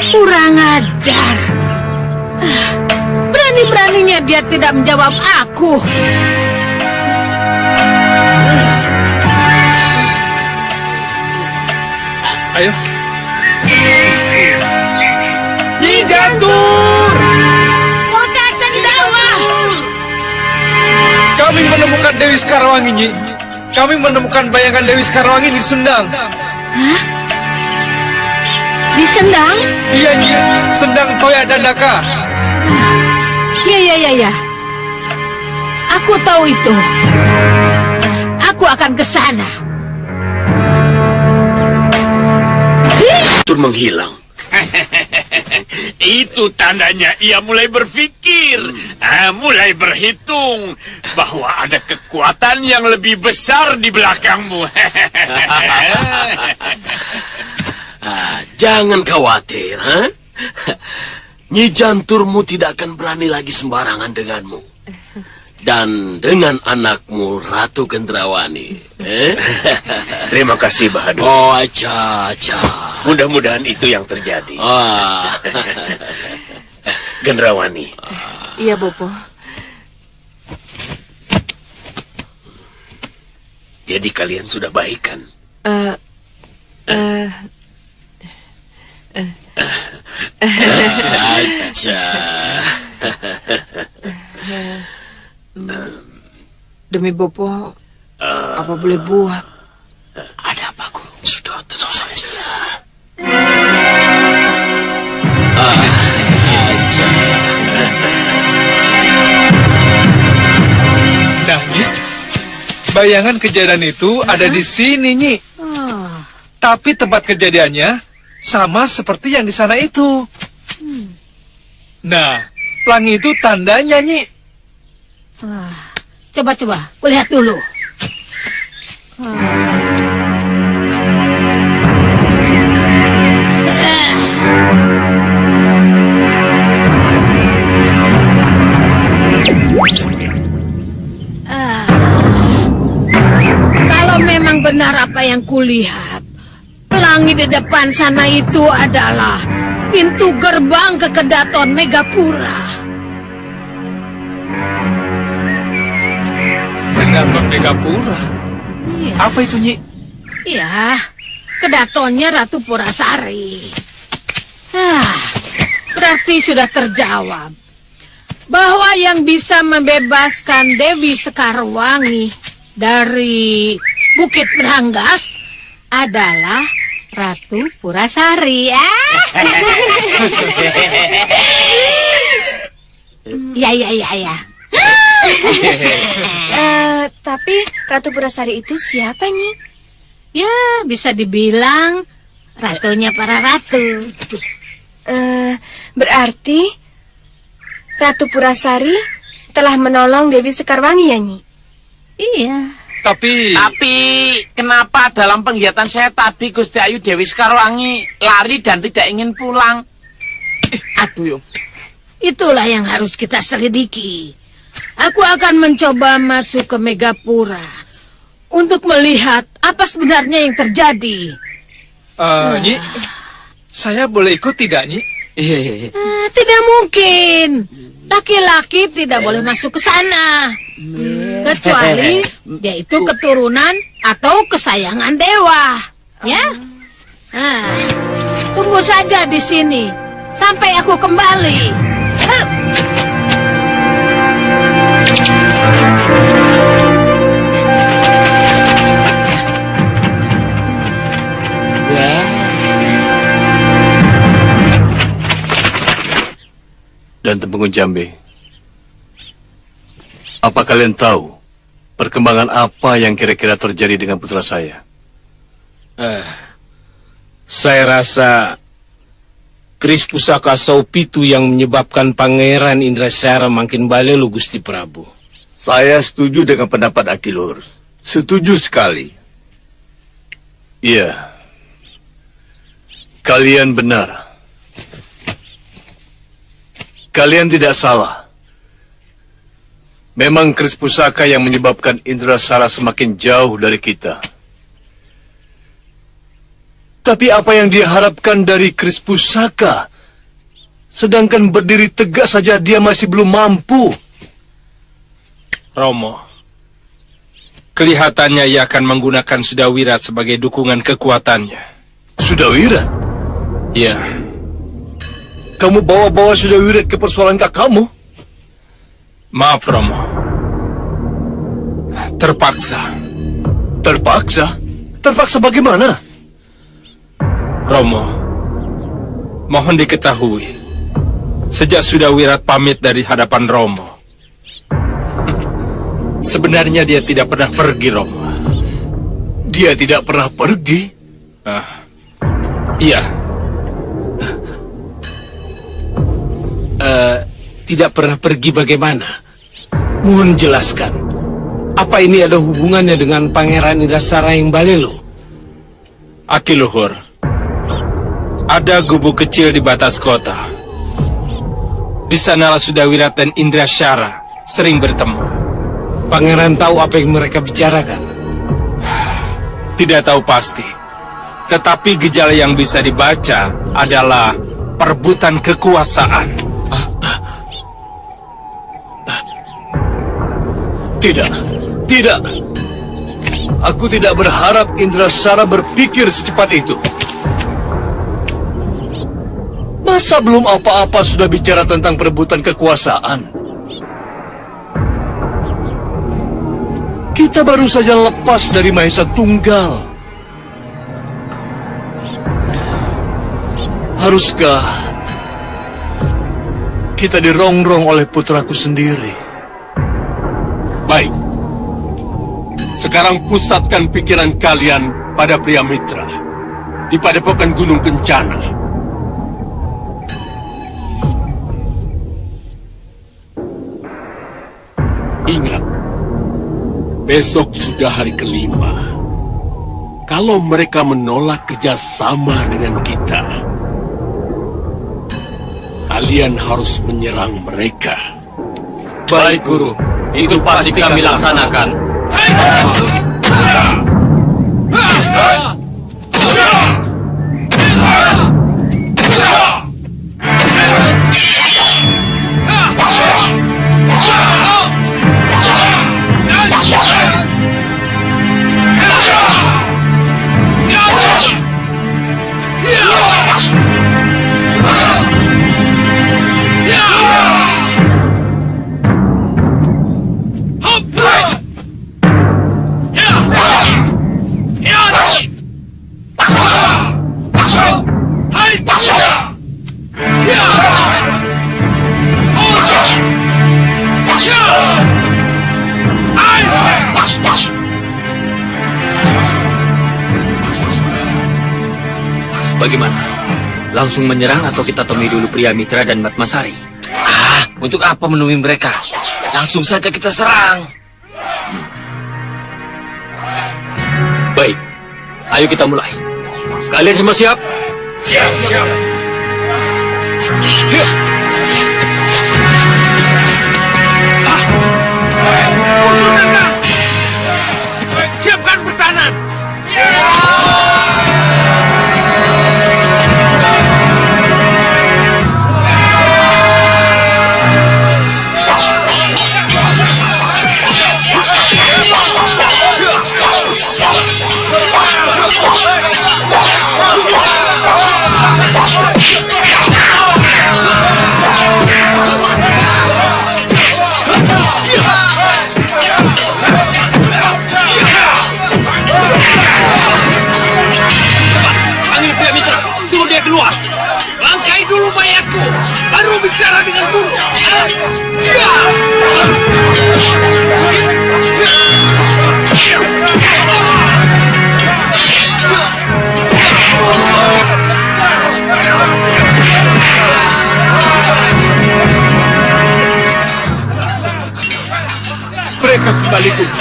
Kurang ajar. Berani-beraninya dia tidak menjawab aku. Ayo. Nyi Jantur! Soca Cendawa! Kami menemukan Dewi Sekarwangi, Nyi. Kami menemukan bayangan Dewi Sekarwangi di Sendang. Hah? Di Sendang? Iya, Nyi. Sendang Toya Dandaka. Ya. Aku tahu itu. Aku akan ke sana. Tur menghilang. Itu tandanya ia mulai berpikir, mulai berhitung bahwa ada kekuatan yang lebih besar di belakangmu. Jangan khawatir, ha? Nyi Janturmu tidak akan berani lagi sembarangan denganmu. Dan dengan anakmu, Ratu Gendrawani. Terima kasih, Bahadur. Oh, aja. Mudah-mudahan itu yang terjadi. Gendrawani. Iya, Bopo. Jadi kalian sudah baikan? Aja. Demi Bopo, apa boleh buat? Ada apa, Guru? Sudah, tenang saja. Aja. Nah, Nyi, bayangan kejadian itu ada di sini, Nyi. Tapi tempat kejadiannya sama seperti yang di sana itu. Nah, pelangi itu tandanya, Nyi. Coba, kulihat dulu. Kalau memang benar apa yang kulihat, pelangi di depan sana itu adalah pintu gerbang ke Kedaton Megapura. Kedaton Megapura? Iya. Apa itu, Nyi? Iya, kedatonnya Ratu Purasari. Berarti sudah terjawab bahwa yang bisa membebaskan Dewi Sekarwangi dari Bukit Beranggas adalah Ratu Purasari. Ya. Tapi Ratu Purasari itu siapa, Nyi? Ya, bisa dibilang ratunya para ratu. Berarti Ratu Purasari telah menolong Dewi Sekarwangi, ya, Nyi? Iya. Tapi kenapa dalam penglihatan saya tadi Gusti Ayu Dewi Sekarwangi lari dan tidak ingin pulang? Aduh, itulah yang harus kita selidiki. Aku akan mencoba masuk ke Megapura untuk melihat apa sebenarnya yang terjadi. Nyi, saya boleh ikut tidak, Nyi? Tidak mungkin. Laki-laki tidak boleh masuk ke sana. Kecuali dia itu keturunan atau kesayangan dewa. Ya? Tunggu saja di sini sampai aku kembali. Dan Temenggung Jambe, apa kalian tahu perkembangan apa yang kira-kira terjadi dengan putra saya? Saya rasa keris pusaka Saupitu yang menyebabkan Pangeran Indrasara makin balelo, Gusti Prabu. Saya setuju dengan pendapat Akilur. Setuju sekali. Iya. Kalian benar. Kalian tidak salah. Memang keris pusaka yang menyebabkan Indrasara semakin jauh dari kita. Tapi apa yang dia harapkan dari keris pusaka? Sedangkan berdiri tegak saja dia masih belum mampu. Romo, kelihatannya ia akan menggunakan Sudawirat sebagai dukungan kekuatannya. Sudawirat? Iya. Kamu bawa-bawa Sudawirat ke persoalan kakakmu? Maaf, Romo. Terpaksa. Terpaksa? Terpaksa bagaimana? Romo, mohon diketahui, sejak Sudawirat pamit dari hadapan Romo, sebenarnya dia tidak pernah pergi, Romo. Dia tidak pernah pergi? Iya. Tidak pernah pergi bagaimana? Mohon jelaskan. Apa ini ada hubungannya dengan Pangeran Indrasara yang balelo? Akiluhur, ada gubuk kecil di batas kota. Di sanalah Sudawirat dan Indrasara sering bertemu. Pangeran tahu apa yang mereka bicarakan? Tidak tahu pasti. Tetapi gejala yang bisa dibaca adalah perebutan kekuasaan. Tidak. Aku tidak berharap Indrasara berpikir secepat itu. Masa belum apa-apa sudah bicara tentang perebutan kekuasaan? Kita baru saja lepas dari Mahesa Tunggal. Haruskah kita dirongrong oleh putraku sendiri? Baik. Sekarang pusatkan pikiran kalian pada pria mitra di padepokan Gunung Kencana. Ingat, Besok sudah hari kelima. Kalau mereka menolak kerjasama dengan kita, kalian harus menyerang mereka. Baik, Guru. Itu pasti kami laksanakan. Bagaimana? Langsung menyerang atau kita temui dulu Pria Mitra dan Matmasari? Untuk apa menemui mereka? Langsung saja kita serang. Baik, ayo kita mulai. Kalian semua siap? Siap, siap. Musuh datang! Siapkan pertahanan! Panggil Pria Mitra, suruh dia keluar. Langkai dulu mayatku, baru bicara dengan guru. Mereka kembali dulu.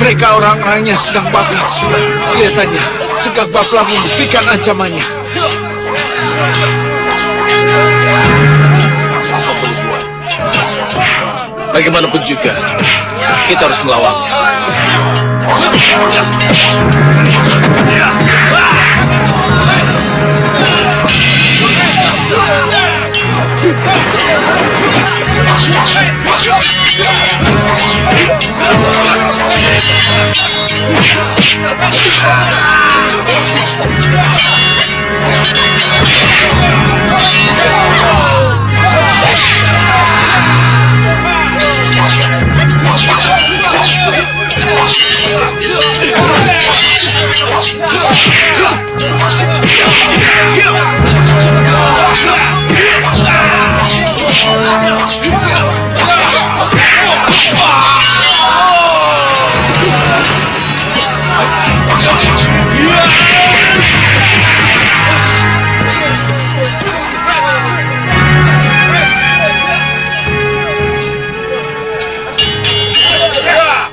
Mereka orang-orangnya Segak Baplah. Kelihatannya Segak Baplah membuktikan ancamannya. Bagaimanapun juga, kita harus melawannya.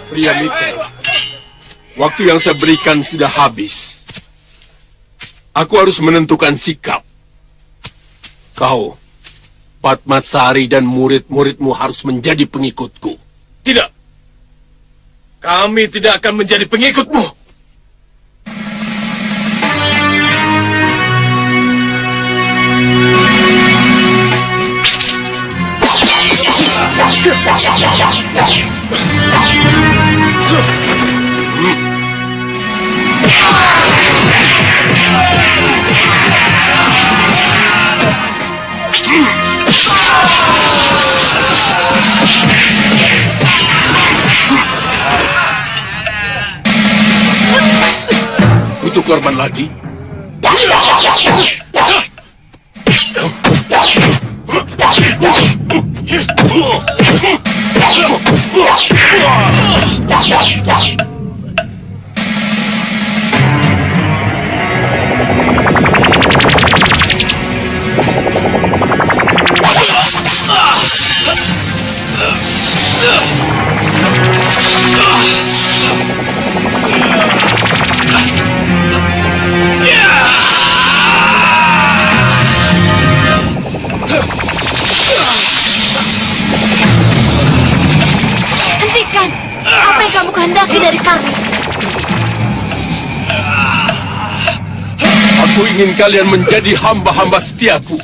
Pria Mitra, waktu yang saya berikan sudah habis. Aku harus menentukan sikap. Kau, Patmasari dan murid-muridmu harus menjadi pengikutku. Tidak. Kami tidak akan menjadi pengikutmu. Butuh korban lagi? yang kamu kehendaki dari kami? Aku ingin kalian menjadi hamba-hamba setiaku.